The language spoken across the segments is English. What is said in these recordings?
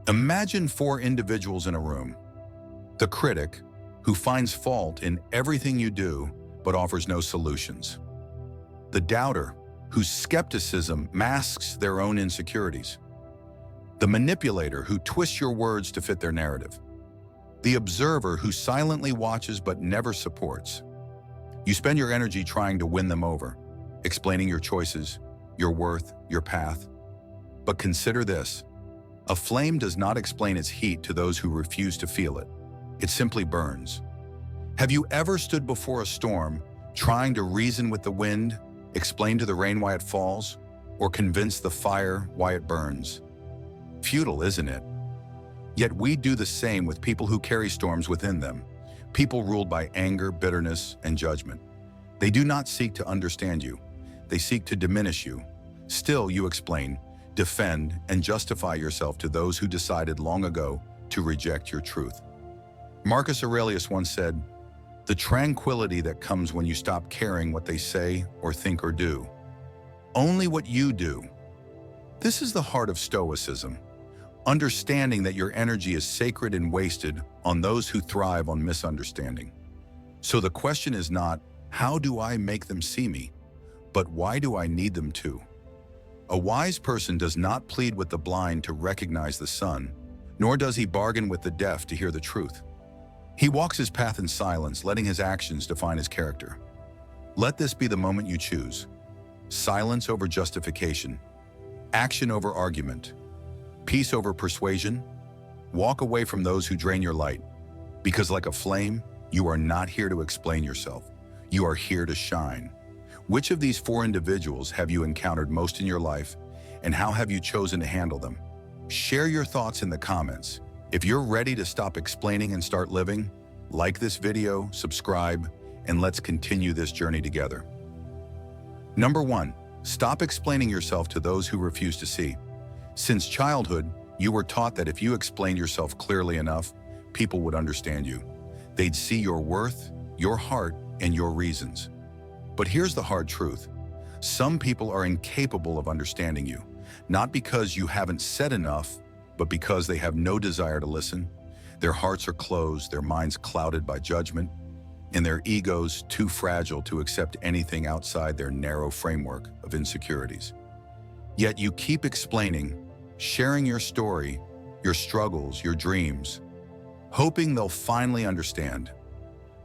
Imagine four individuals in a room. The critic, who finds fault in everything you do but offers no solutions. The doubter, whose skepticism masks their own insecurities. The manipulator, who twists your words to fit their narrative. The observer, who silently watches but never supports. You spend your energy trying to win them over, explaining your choices, your worth, your path. But consider this: a flame does not explain its heat to those who refuse to feel it. It simply burns. Have you ever stood before a storm, trying to reason with the wind, explain to the rain why it falls, or convince the fire why it burns? Futile, isn't it? Yet we do the same with people who carry storms within them, people ruled by anger, bitterness, and judgment. They do not seek to understand you. They seek to diminish you. Still, you explain, defend, and justify yourself to those who decided long ago to reject your truth. Marcus Aurelius once said, "The tranquility that comes when you stop caring what they say or think or do. Only what you do." This is the heart of Stoicism, understanding that your energy is sacred and wasted on those who thrive on misunderstanding. So the question is not, how do I make them see me, but why do I need them to? A wise person does not plead with the blind to recognize the sun, nor does he bargain with the deaf to hear the truth. He walks his path in silence, letting his actions define his character. Let this be the moment you choose. Silence over justification, action over argument, peace over persuasion. Walk away from those who drain your light, because like a flame, you are not here to explain yourself. You are here to shine. Which of these four individuals have you encountered most in your life, and how have you chosen to handle them? Share your thoughts in the comments. If you're ready to stop explaining and start living, like this video, subscribe, and let's continue this journey together. Number 1, stop explaining yourself to those who refuse to see. Since childhood, you were taught that if you explained yourself clearly enough, people would understand you. They'd see your worth, your heart, and your reasons. But here's the hard truth. Some people are incapable of understanding you, not because you haven't said enough, but because they have no desire to listen. Their hearts are closed, their minds clouded by judgment, and their egos too fragile to accept anything outside their narrow framework of insecurities. Yet you keep explaining, sharing your story, your struggles, your dreams, hoping they'll finally understand.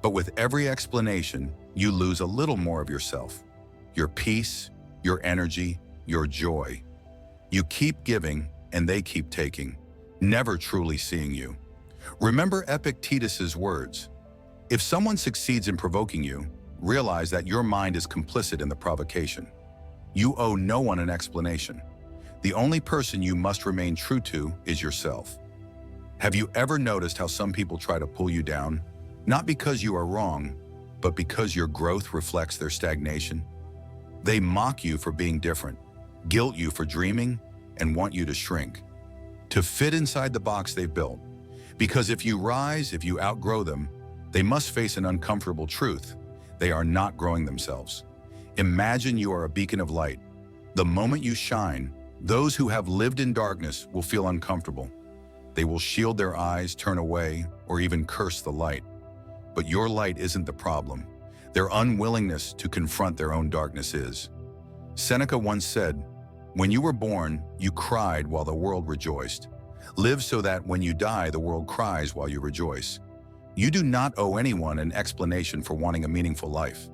But with every explanation, you lose a little more of yourself, your peace, your energy, your joy. You keep giving, and they keep taking, never truly seeing you. Remember Epictetus's words. If someone succeeds in provoking you, realize that your mind is complicit in the provocation. You owe no one an explanation. The only person you must remain true to is yourself. Have you ever noticed how some people try to pull you down, not because you are wrong, but because your growth reflects their stagnation? They mock you for being different, guilt you for dreaming, and want you to shrink, to fit inside the box they've built. Because if you rise, if you outgrow them, they must face an uncomfortable truth. They are not growing themselves. Imagine you are a beacon of light. The moment you shine, those who have lived in darkness will feel uncomfortable. They will shield their eyes, turn away, or even curse the light. But your light isn't the problem. Their unwillingness to confront their own darkness is. Seneca once said, "When you were born, you cried while the world rejoiced. Live so that when you die, the world cries while you rejoice." You do not owe anyone an explanation for wanting a meaningful life.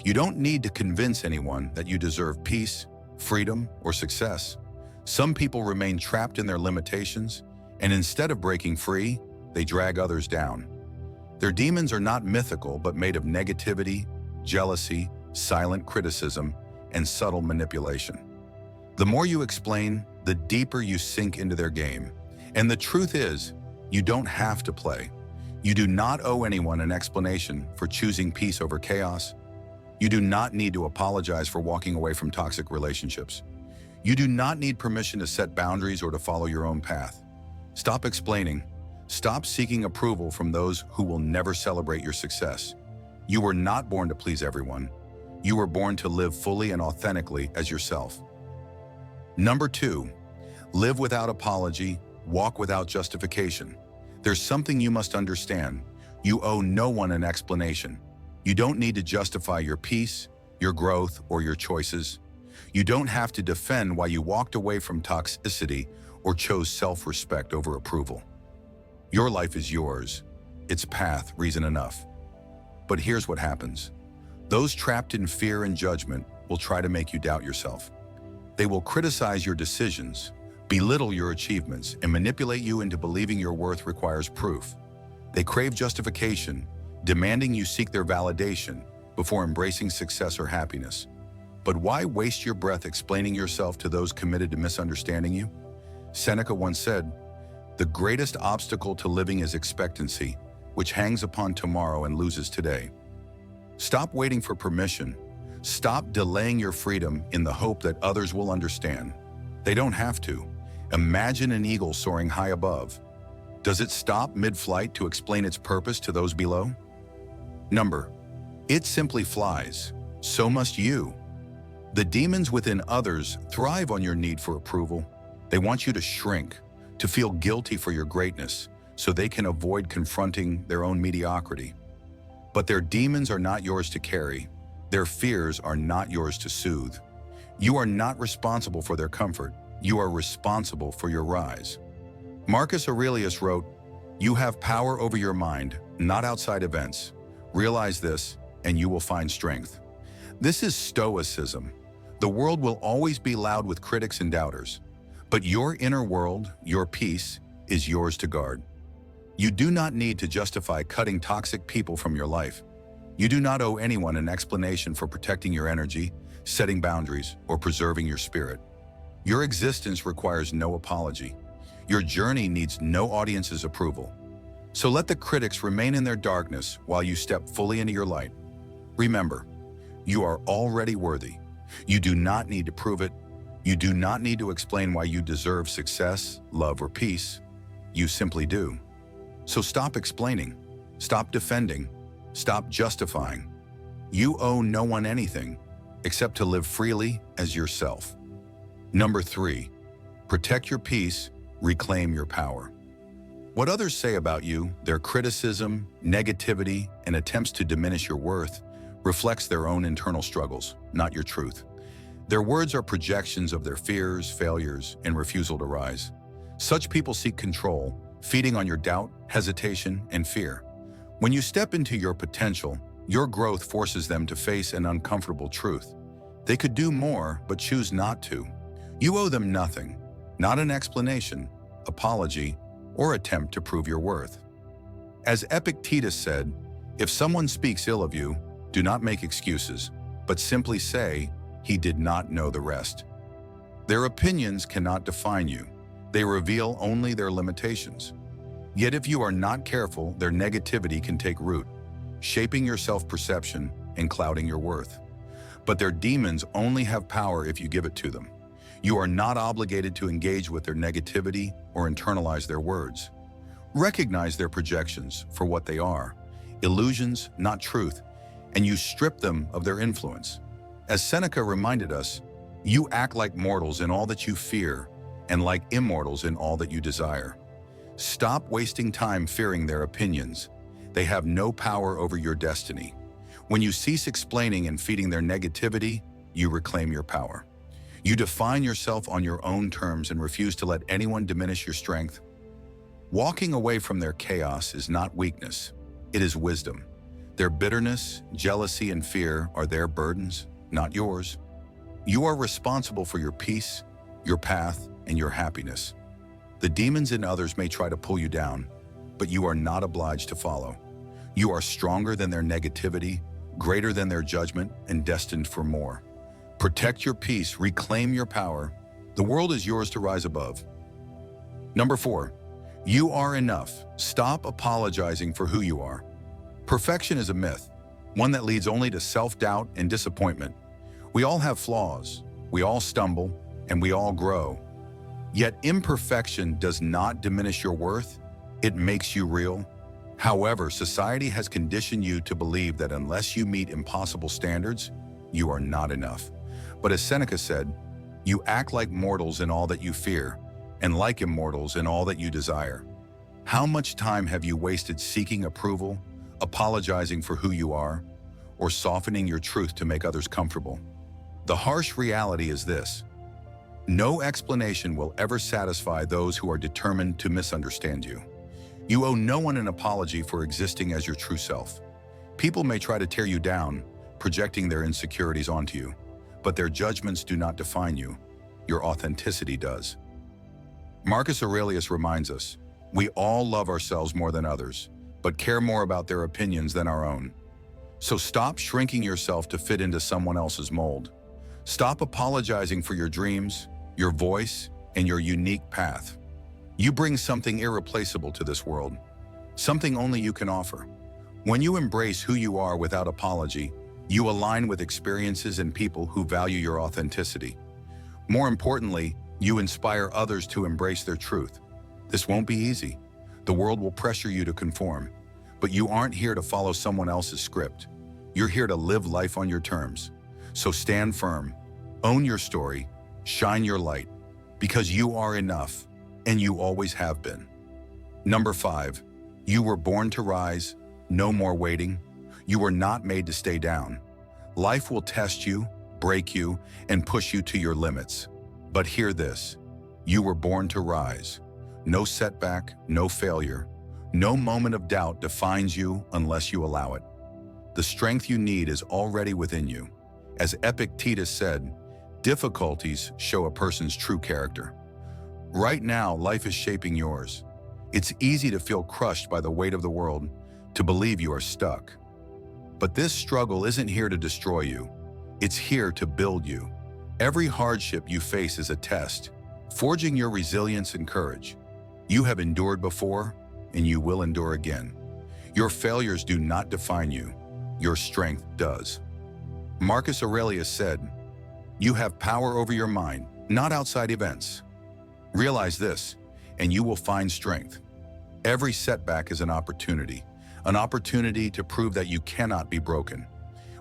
You don't need to convince anyone that you deserve peace, freedom, or success. Some people remain trapped in their limitations, and instead of breaking free, they drag others down. Their demons are not mythical, but made of negativity, jealousy, silent criticism, and subtle manipulation. The more you explain, the deeper you sink into their game. And the truth is, you don't have to play. You do not owe anyone an explanation for choosing peace over chaos. You do not need to apologize for walking away from toxic relationships. You do not need permission to set boundaries or to follow your own path. Stop explaining. Stop seeking approval from those who will never celebrate your success. You were not born to please everyone. You were born to live fully and authentically as yourself. Number 2, live without apology, walk without justification. There's something you must understand. You owe no one an explanation. You don't need to justify your peace, your growth, or your choices. You don't have to defend why you walked away from toxicity or chose self-respect over approval. Your life is yours. Its path, reason enough. But here's what happens. Those trapped in fear and judgment will try to make you doubt yourself. They will criticize your decisions, belittle your achievements, and manipulate you into believing your worth requires proof. They crave justification, demanding you seek their validation before embracing success or happiness. But why waste your breath explaining yourself to those committed to misunderstanding you? Seneca once said, "The greatest obstacle to living is expectancy, which hangs upon tomorrow and loses today." Stop waiting for permission. Stop delaying your freedom in the hope that others will understand. They don't have to. Imagine an eagle soaring high above. Does it stop mid-flight to explain its purpose to those below? It simply flies. So must you. The demons within others thrive on your need for approval. They want you to shrink, to feel guilty for your greatness, so they can avoid confronting their own mediocrity. But their demons are not yours to carry. Their fears are not yours to soothe. You are not responsible for their comfort. You are responsible for your rise. Marcus Aurelius wrote, "You have power over your mind, not outside events. Realize this, and you will find strength." This is Stoicism. The world will always be loud with critics and doubters, but your inner world, your peace, is yours to guard. You do not need to justify cutting toxic people from your life. You do not owe anyone an explanation for protecting your energy, setting boundaries, or preserving your spirit. Your existence requires no apology. Your journey needs no audience's approval. So let the critics remain in their darkness while you step fully into your light. Remember, you are already worthy. You do not need to prove it. You do not need to explain why you deserve success, love, or peace. You simply do. So stop explaining, stop defending, stop justifying. You owe no one anything except to live freely as yourself. 3, protect your peace, reclaim your power. What others say about you, their criticism, negativity, and attempts to diminish your worth, reflects their own internal struggles, not your truth. Their words are projections of their fears, failures, and refusal to rise. Such people seek control, feeding on your doubt, hesitation, and fear. When you step into your potential, your growth forces them to face an uncomfortable truth. They could do more, but choose not to. You owe them nothing, not an explanation, apology, or attempt to prove your worth. As Epictetus said, if someone speaks ill of you, do not make excuses, but simply say, he did not know the rest. Their opinions cannot define you. They reveal only their limitations. Yet if you are not careful, their negativity can take root, shaping your self-perception and clouding your worth. But their demons only have power if you give it to them. You are not obligated to engage with their negativity or internalize their words. Recognize their projections for what they are, illusions, not truth, and you strip them of their influence. As Seneca reminded us, you act like mortals in all that you fear and like immortals in all that you desire. Stop wasting time fearing their opinions. They have no power over your destiny. When you cease explaining and feeding their negativity, you reclaim your power. You define yourself on your own terms and refuse to let anyone diminish your strength. Walking away from their chaos is not weakness, it is wisdom. Their bitterness, jealousy, and fear are their burdens, not yours. You are responsible for your peace, your path, and your happiness. The demons in others may try to pull you down, but you are not obliged to follow. You are stronger than their negativity, greater than their judgment, and destined for more. Protect your peace, reclaim your power. The world is yours to rise above. 4, you are enough. Stop apologizing for who you are. Perfection is a myth, one that leads only to self-doubt and disappointment. We all have flaws, we all stumble, and we all grow. Yet imperfection does not diminish your worth, it makes you real. However, society has conditioned you to believe that unless you meet impossible standards, you are not enough. But as Seneca said, you act like mortals in all that you fear and like immortals in all that you desire. How much time have you wasted seeking approval, apologizing for who you are, or softening your truth to make others comfortable? The harsh reality is this: no explanation will ever satisfy those who are determined to misunderstand you. You owe no one an apology for existing as your true self. People may try to tear you down, projecting their insecurities onto you, but their judgments do not define you. Your authenticity does. Marcus Aurelius reminds us, we all love ourselves more than others, but care more about their opinions than our own. So stop shrinking yourself to fit into someone else's mold. Stop apologizing for your dreams, your voice, and your unique path. You bring something irreplaceable to this world, something only you can offer. When you embrace who you are without apology, you align with experiences and people who value your authenticity. More importantly, you inspire others to embrace their truth. This won't be easy. The world will pressure you to conform, but you aren't here to follow someone else's script. You're here to live life on your terms. So stand firm, own your story, shine your light, because you are enough, and you always have been. Number 5, you were born to rise, no more waiting. You were not made to stay down. Life will test you, break you, and push you to your limits. But hear this: you were born to rise. No setback, no failure, no moment of doubt defines you unless you allow it. The strength you need is already within you. As Epictetus said, difficulties show a person's true character. Right now, life is shaping yours. It's easy to feel crushed by the weight of the world, to believe you are stuck. But this struggle isn't here to destroy you. It's here to build you. Every hardship you face is a test, forging your resilience and courage. You have endured before, and you will endure again. Your failures do not define you. Your strength does. Marcus Aurelius said, "You have power over your mind, not outside events." Realize this, and you will find strength. Every setback is an opportunity to prove that you cannot be broken.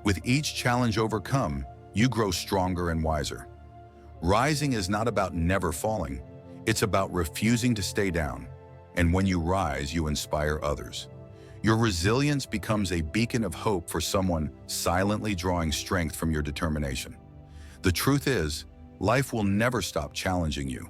With each challenge overcome, you grow stronger and wiser. Rising is not about never falling. It's about refusing to stay down. And when you rise, you inspire others. Your resilience becomes a beacon of hope for someone silently drawing strength from your determination. The truth is, life will never stop challenging you,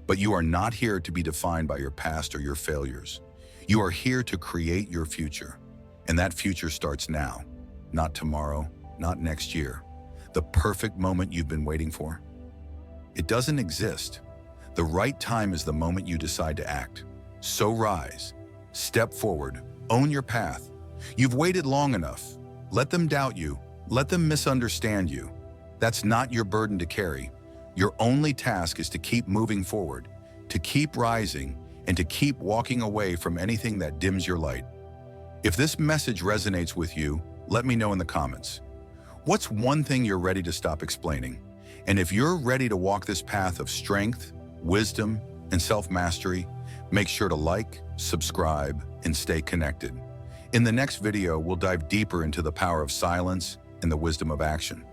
but you are not here to be defined by your past or your failures. You are here to create your future, and that future starts now, not tomorrow, not next year. The perfect moment you've been waiting for? It doesn't exist. The right time is the moment you decide to act. So rise, step forward, own your path. You've waited long enough. Let them doubt you. Let them misunderstand you. That's not your burden to carry. Your only task is to keep moving forward, to keep rising, and to keep walking away from anything that dims your light. If this message resonates with you, let me know in the comments. What's one thing you're ready to stop explaining? And if you're ready to walk this path of strength, wisdom, and self-mastery, make sure to like, subscribe, and stay connected. In the next video, we'll dive deeper into the power of silence and the wisdom of action.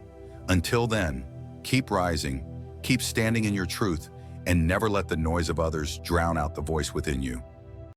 Until then, keep rising, keep standing in your truth, and never let the noise of others drown out the voice within you.